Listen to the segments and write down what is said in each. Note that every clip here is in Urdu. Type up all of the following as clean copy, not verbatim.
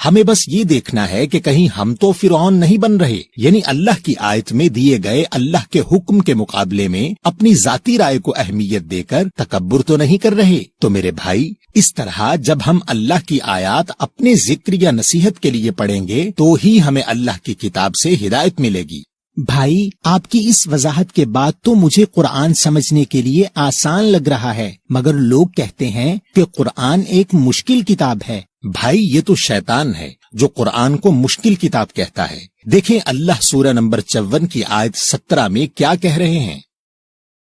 ہمیں بس یہ دیکھنا ہے کہ کہیں ہم تو فرعون نہیں بن رہے، یعنی اللہ کی آیت میں دیے گئے اللہ کے حکم کے مقابلے میں اپنی ذاتی رائے کو اہمیت دے کر تکبر تو نہیں کر رہے۔ تو میرے بھائی، اس طرح جب ہم اللہ کی آیات اپنے ذکر یا نصیحت کے لیے پڑھیں گے تو ہی ہمیں اللہ کی کتاب سے ہدایت ملے گی۔ بھائی، آپ کی اس وضاحت کے بعد تو مجھے قرآن سمجھنے کے لیے آسان لگ رہا ہے، مگر لوگ کہتے ہیں کہ قرآن ایک مشکل کتاب ہے۔ بھائی، یہ تو شیطان ہے جو قرآن کو مشکل کتاب کہتا ہے۔ دیکھیں اللہ سورہ نمبر 54 کی آیت 17 میں کیا کہہ رہے ہیں،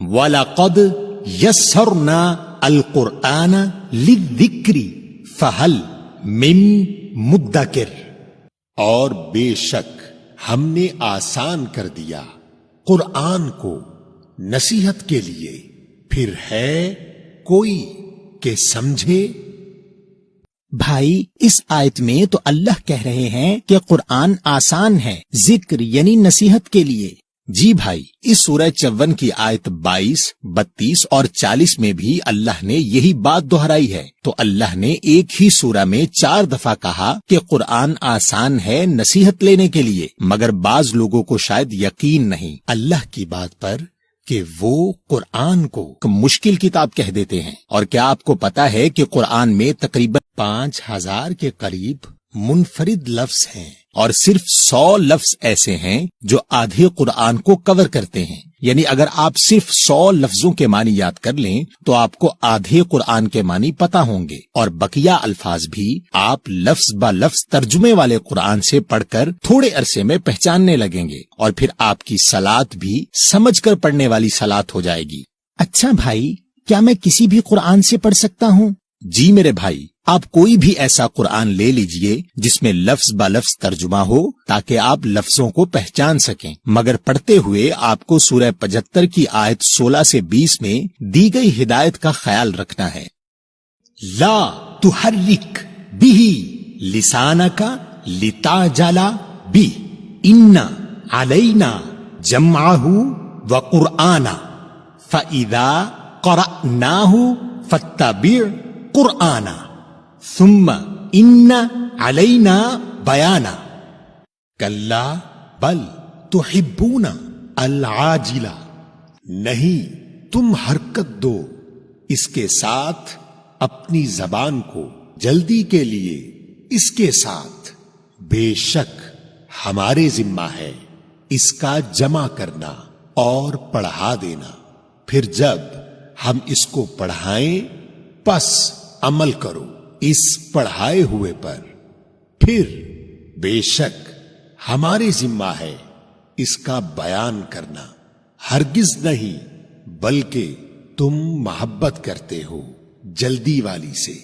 وَلَقَدْ يَسَّرْنَا الْقُرْآنَ لِلذِّكْرِ فَهَلْ مِن مُدَّكِرٍ، اور بے شک ہم نے آسان کر دیا قرآن کو نصیحت کے لیے، پھر ہے کوئی کہ سمجھے۔ بھائی، اس آیت میں تو اللہ کہہ رہے ہیں کہ قرآن آسان ہے ذکر یعنی نصیحت کے لیے۔ جی بھائی، اس سورہ 54 کی آیت 22، 32 اور 40 میں بھی اللہ نے یہی بات دہرائی ہے۔ تو اللہ نے ایک ہی سورہ میں 4 دفعہ کہا کہ قرآن آسان ہے نصیحت لینے کے لیے، مگر بعض لوگوں کو شاید یقین نہیں اللہ کی بات پر کہ وہ قرآن کو مشکل کتاب کہہ دیتے ہیں۔ اور کیا آپ کو پتا ہے کہ قرآن میں تقریباً 5000 کے قریب منفرد لفظ ہیں، اور صرف 100 لفظ ایسے ہیں جو آدھے قرآن کو کور کرتے ہیں۔ یعنی اگر آپ صرف 100 لفظوں کے معنی یاد کر لیں تو آپ کو آدھے قرآن کے معنی پتا ہوں گے، اور بقیہ الفاظ بھی آپ لفظ با لفظ ترجمے والے قرآن سے پڑھ کر تھوڑے عرصے میں پہچاننے لگیں گے، اور پھر آپ کی صلاۃ بھی سمجھ کر پڑھنے والی صلاۃ ہو جائے گی۔ اچھا بھائی، کیا میں کسی بھی قرآن سے پڑھ سکتا ہوں؟ جی میرے بھائی، آپ کوئی بھی ایسا قرآن لے لیجئے جس میں لفظ با لفظ ترجمہ ہو تاکہ آپ لفظوں کو پہچان سکیں، مگر پڑھتے ہوئے آپ کو سورہ 75 کی آیت 16 سے 20 میں دی گئی ہدایت کا خیال رکھنا ہے، لا تحرک بہ لسانک لتعجل بہ ان علینا جمعہ وقرآنہ فاذا قرأناہ فاتبع قرآنہ ثم ان علینا بیانا کلا بل تحبون العاجلہ، نہیں تم حرکت دو اس کے ساتھ اپنی زبان کو جلدی کے لیے، اس کے ساتھ بے شک ہمارے ذمہ ہے اس کا جمع کرنا اور پڑھا دینا، پھر جب ہم اس کو پڑھائیں پس عمل کرو اس پڑھائے ہوئے پر، پھر بے شک ہمارے ذمہ ہے اس کا بیان کرنا، ہرگز نہیں بلکہ تم محبت کرتے ہو جلدی والی سے۔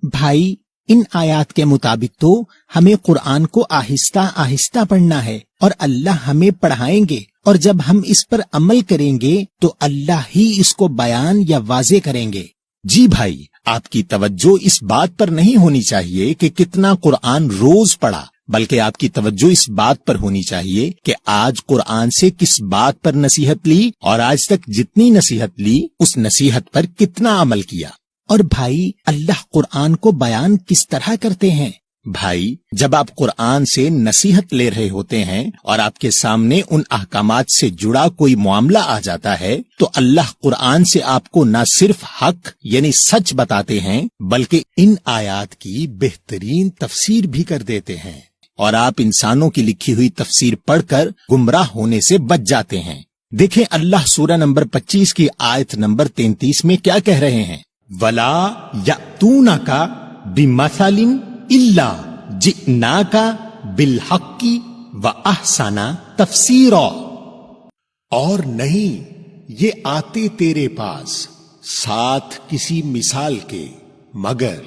بھائی، ان آیات کے مطابق تو ہمیں قرآن کو آہستہ آہستہ پڑھنا ہے، اور اللہ ہمیں پڑھائیں گے، اور جب ہم اس پر عمل کریں گے تو اللہ ہی اس کو بیان یا واضح کریں گے۔ جی بھائی، آپ کی توجہ اس بات پر نہیں ہونی چاہیے کہ کتنا قرآن روز پڑھا، بلکہ آپ کی توجہ اس بات پر ہونی چاہیے کہ آج قرآن سے کس بات پر نصیحت لی، اور آج تک جتنی نصیحت لی اس نصیحت پر کتنا عمل کیا۔ اور بھائی، اللہ قرآن کو بیان کس طرح کرتے ہیں؟ بھائی، جب آپ قرآن سے نصیحت لے رہے ہوتے ہیں اور آپ کے سامنے ان احکامات سے جڑا کوئی معاملہ آ جاتا ہے تو اللہ قرآن سے آپ کو نہ صرف حق یعنی سچ بتاتے ہیں بلکہ ان آیات کی بہترین تفسیر بھی کر دیتے ہیں، اور آپ انسانوں کی لکھی ہوئی تفسیر پڑھ کر گمراہ ہونے سے بچ جاتے ہیں۔ دیکھیں اللہ سورہ نمبر 25 کی آیت نمبر 33 میں کیا کہہ رہے ہیں، وَلَا يَأْتُونَكَ بِمَثَلٍ إِلَّا جِئْنَاكَ بِالْحَقِّ وَأَحْسَنَ تَفْسِيرًا، اور نہیں یہ آتے تیرے پاس ساتھ کسی مثال کے، مگر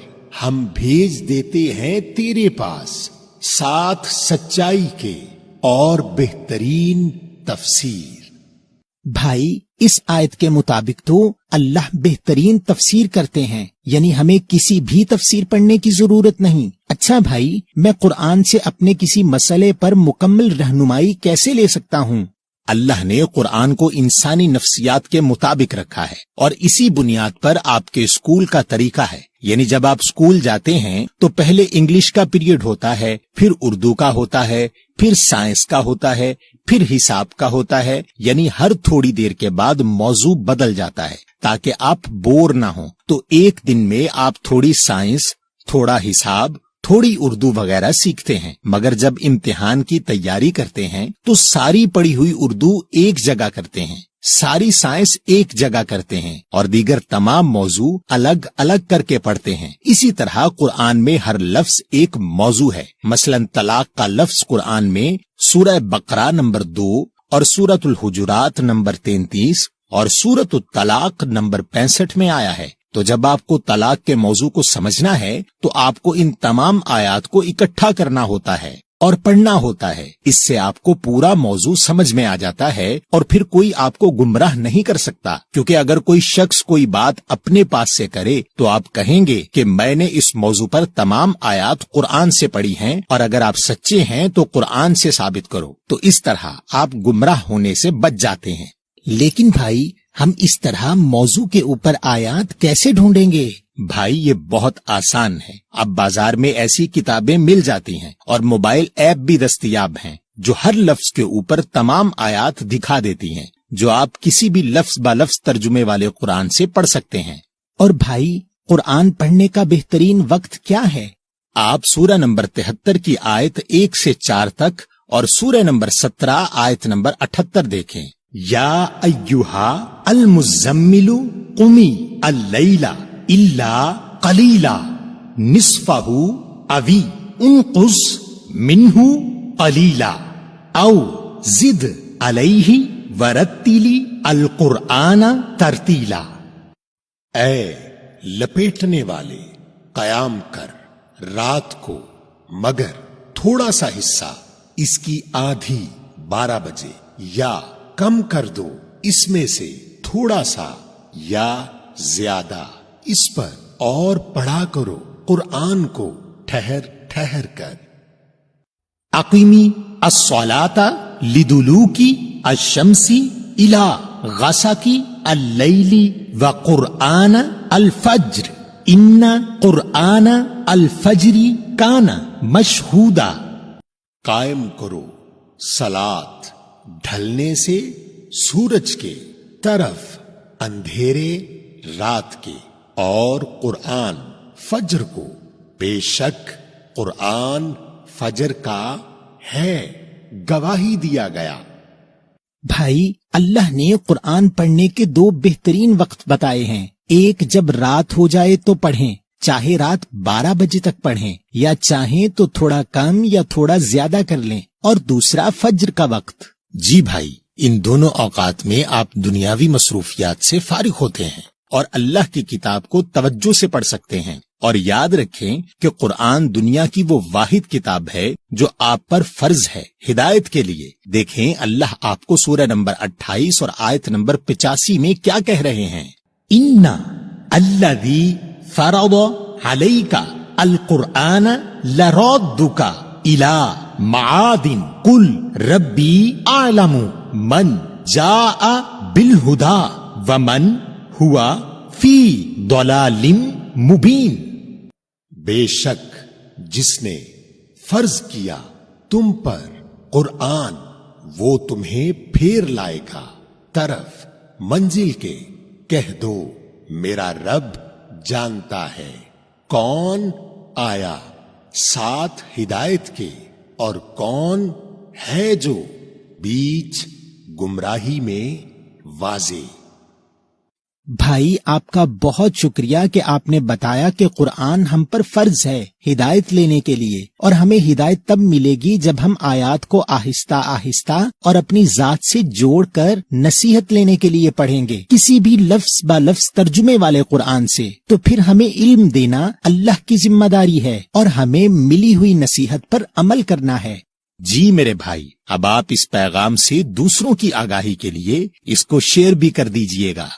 ہم بھیج دیتے ہیں تیرے پاس ساتھ سچائی کے اور بہترین تفسیر۔ بھائی، اس آیت کے مطابق تو اللہ بہترین تفسیر کرتے ہیں، یعنی ہمیں کسی بھی تفسیر پڑھنے کی ضرورت نہیں۔ اچھا بھائی، میں قرآن سے اپنے کسی مسئلے پر مکمل رہنمائی کیسے لے سکتا ہوں؟ اللہ نے قرآن کو انسانی نفسیات کے مطابق رکھا ہے اور اسی بنیاد پر آپ کے اسکول کا طریقہ ہے. یعنی جب آپ اسکول جاتے ہیں تو پہلے انگلش کا پیریڈ ہوتا ہے، پھر اردو کا ہوتا ہے، پھر سائنس کا ہوتا ہے، پھر حساب کا ہوتا ہے. یعنی ہر تھوڑی دیر کے بعد موضوع بدل جاتا ہے تاکہ آپ بور نہ ہوں. تو ایک دن میں آپ تھوڑی سائنس، تھوڑا حساب، تھوڑی اردو وغیرہ سیکھتے ہیں. مگر جب امتحان کی تیاری کرتے ہیں تو ساری پڑھی ہوئی اردو ایک جگہ کرتے ہیں، ساری سائنس ایک جگہ کرتے ہیں اور دیگر تمام موضوع الگ الگ کر کے پڑھتے ہیں. اسی طرح قرآن میں ہر لفظ ایک موضوع ہے. مثلا طلاق کا لفظ قرآن میں سورہ بقرہ نمبر 2 اور سورۃ الحجرات نمبر 33 اور سورۃ الطلاق نمبر 65 میں آیا ہے. تو جب آپ کو طلاق کے موضوع کو سمجھنا ہے تو آپ کو ان تمام آیات کو اکٹھا کرنا ہوتا ہے اور پڑھنا ہوتا ہے. اس سے آپ کو پورا موضوع سمجھ میں آ جاتا ہے اور پھر کوئی آپ کو گمراہ نہیں کر سکتا. کیونکہ اگر کوئی شخص کوئی بات اپنے پاس سے کرے تو آپ کہیں گے کہ میں نے اس موضوع پر تمام آیات قرآن سے پڑھی ہیں، اور اگر آپ سچے ہیں تو قرآن سے ثابت کرو. تو اس طرح آپ گمراہ ہونے سے بچ جاتے ہیں. لیکن بھائی، ہم اس طرح موضوع کے اوپر آیات کیسے ڈھونڈیں گے؟ بھائی یہ بہت آسان ہے. اب بازار میں ایسی کتابیں مل جاتی ہیں اور موبائل ایپ بھی دستیاب ہیں جو ہر لفظ کے اوپر تمام آیات دکھا دیتی ہیں، جو آپ کسی بھی لفظ با لفظ ترجمے والے قرآن سے پڑھ سکتے ہیں. اور بھائی، قرآن پڑھنے کا بہترین وقت کیا ہے؟ آپ سورہ نمبر 73 کی آیت 1 سے 4 تک اور سورہ نمبر 17 آیت نمبر 78 دیکھیں. یا ایہا المزمل قمی اللیل الا قلیلا نصفہ اوی انقص منہ قلیلا او زد علیہ ورتلی القرآن ترتیلا. اے لپیٹنے والے، قیام کر رات کو مگر تھوڑا سا حصہ، اس کی آدھی 12 بجے، یا کم کر دو اس میں سے تھوڑا سا یا زیادہ اس پر، اور پڑھا کرو قرآن کو ٹھہر ٹھہر کر. اقیمی الصلاۃ لدلوکی الشمس الی غسقی اللیل وقرآن الفجر ان قرآن الفجر کان مشہودا. قائم کرو صلاۃ ڈھلنے سے سورج کے طرف اندھیرے رات کے، اور قرآن فجر کو، بے شک قرآن فجر کا ہے گواہی دیا گیا. بھائی، اللہ نے قرآن پڑھنے کے 2 بہترین وقت بتائے ہیں. ایک جب رات ہو جائے تو پڑھیں، چاہے رات 12 بجے تک پڑھیں یا چاہیں تو تھوڑا کم یا تھوڑا زیادہ کر لیں، اور دوسرا فجر کا وقت. جی بھائی، ان دونوں اوقات میں آپ دنیاوی مصروفیات سے فارغ ہوتے ہیں اور اللہ کی کتاب کو توجہ سے پڑھ سکتے ہیں. اور یاد رکھیں کہ قرآن دنیا کی وہ واحد کتاب ہے جو آپ پر فرض ہے ہدایت کے لیے. دیکھیں اللہ آپ کو سورہ نمبر 28 اور آیت نمبر 85 میں کیا کہہ رہے ہیں. ان الذی فرض علیک القرآن لرادک الی معاد قل ربی اعلم من جاء بالہدی ومن ہوا فی ضلال مبین. بے شک جس نے فرض کیا تم پر قرآن، وہ تمہیں پھیر لائے گا طرف منزل کے. کہہ دو میرا رب جانتا ہے کون آیا ساتھ ہدایت کے اور کون ہے جو بیچ گمراہی میں واضح. بھائی، آپ کا بہت شکریہ کہ آپ نے بتایا کہ قرآن ہم پر فرض ہے ہدایت لینے کے لیے، اور ہمیں ہدایت تب ملے گی جب ہم آیات کو آہستہ آہستہ اور اپنی ذات سے جوڑ کر نصیحت لینے کے لیے پڑھیں گے کسی بھی لفظ با لفظ ترجمے والے قرآن سے. تو پھر ہمیں علم دینا اللہ کی ذمہ داری ہے اور ہمیں ملی ہوئی نصیحت پر عمل کرنا ہے. جی میرے بھائی، اب آپ اس پیغام سے دوسروں کی آگاہی کے لیے اس کو شیئر بھی کر دیجئے گا.